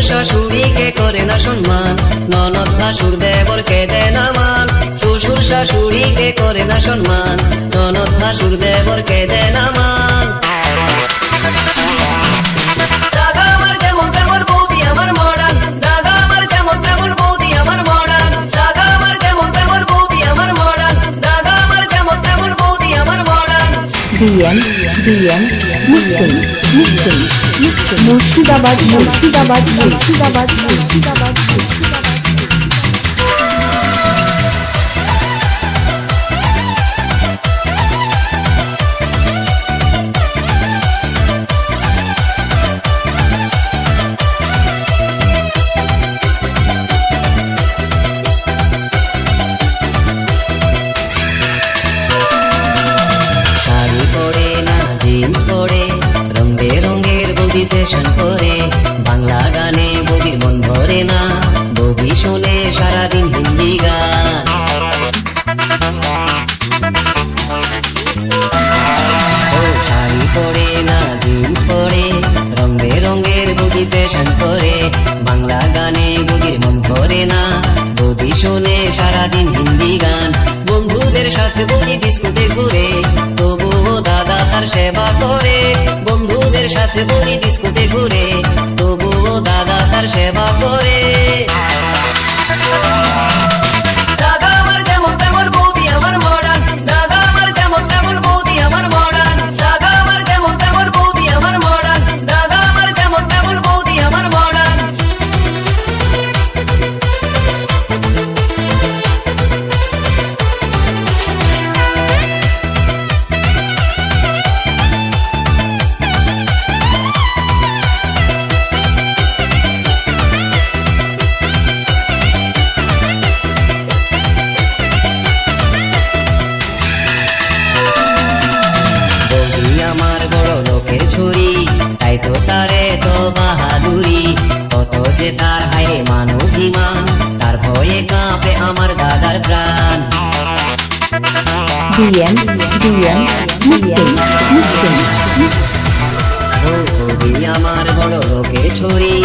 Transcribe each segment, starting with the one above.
শাশুড়িকে করে না সম্মান, ননদ ভাসুর দেবরকে দেয় না মান। শ্বশুর শাশুড়িকে করে না সম্মান, ননদ ভাসুর দেবরকে দেয় না মান। দাদা আমার যেমন তেমন বৌদি আমার মডার্ন, দাদা আমার যেমন তেমন বৌদি আমার মডার্ন, দাদা আমার যেমন তেমন বৌদি আমার মডার্ন, দাদা আমার যেমন তেমন বৌদি আমার modern. BM mixing Murshidabad Murshidabad Murshidabad Murshidabad Murshidabad. Sari পরে না জিন্স পরে, রং বেরঙের বৌদি ফ্যাশন করে। বাংলা গানে বৌদির মন ভরে না, বৌদি শোনে সারাদিন হিন্দি গান। ও শাড়ি পরে না জিন্স পরে, রং বেরঙের বৌদি ফ্যাশন করে। বাংলা গানে বৌদির মন ভরে না, বৌদি শোনে সারাদিন হিন্দি গান। বন্ধুদের সাথে বৌদি ডিস্কোতে ঘুরে, তবুও দাদা তার সেবা করে। বন্ধুদের সাথে বৌদি ডিস্কোতে ঘুরে, তবুও দাদা তার সেবা করে। দাদা আমার যেমন তেমন বৌদি আমার মডার্ন, দাদা আমার যেমন তেমন বৌদি আমার মডার্ন, দাদা আমার যেমন তেমন বৌদি আমার মডার্ন, দাদা আমার যেমন তেমন বৌদি আমার মডার্ন। আমার বড় লোকের ছুরি, তাই তো তারে তো বাহাদুরি। কত যে তার হায়রে মানবিমান, তার ভয়ে কাঁপে আমার দাদার প্রাণ। বিএম মিক্সিং বৌদি আমার বড় লোকের ছুরি,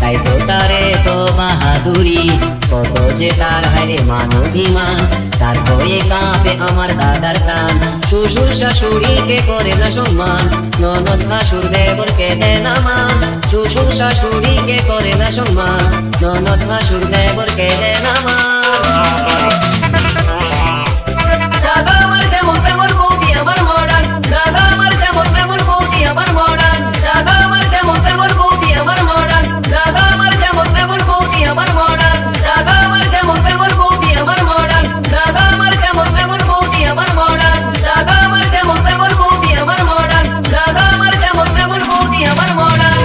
তাই তো তারে তো বাহাদুরি। কত যে তার হায়রে মানবিমান, তার ভয়ে কাঁপে আমার দাদার প্রাণ। শ্বশুর শাশুড়িকে করে না সম্মান, ননদ ভাসুর দেবরকে দেয় না মান। শ্বশুর শাশুড়িকে করে না সম্মান, ননদ ভাসুর দেবরকে দেয় না মান। দাদা আমার যেমন তেমন বৌদি আমার মডার্ন, দাদা আমার যেমন তেমন বৌদি আমার মডার্ন, দাদা আমার যেমন তেমন বৌদি আমার মডার্ন, দাদা আমার যেমন তেমন বৌদি আমার মডার্ন, দাদা আমার যেমন তেমন বৌদি আমার মডার্ন, দাদা আমার যেমন তেমন বৌদি আমার মডার্ন, দাদা আমার যেমন তেমন বৌদি আমার মডার্ন, দাদা আমার যেমন তেমন বৌদি আমার মডার্ন।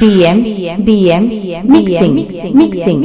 BM mixing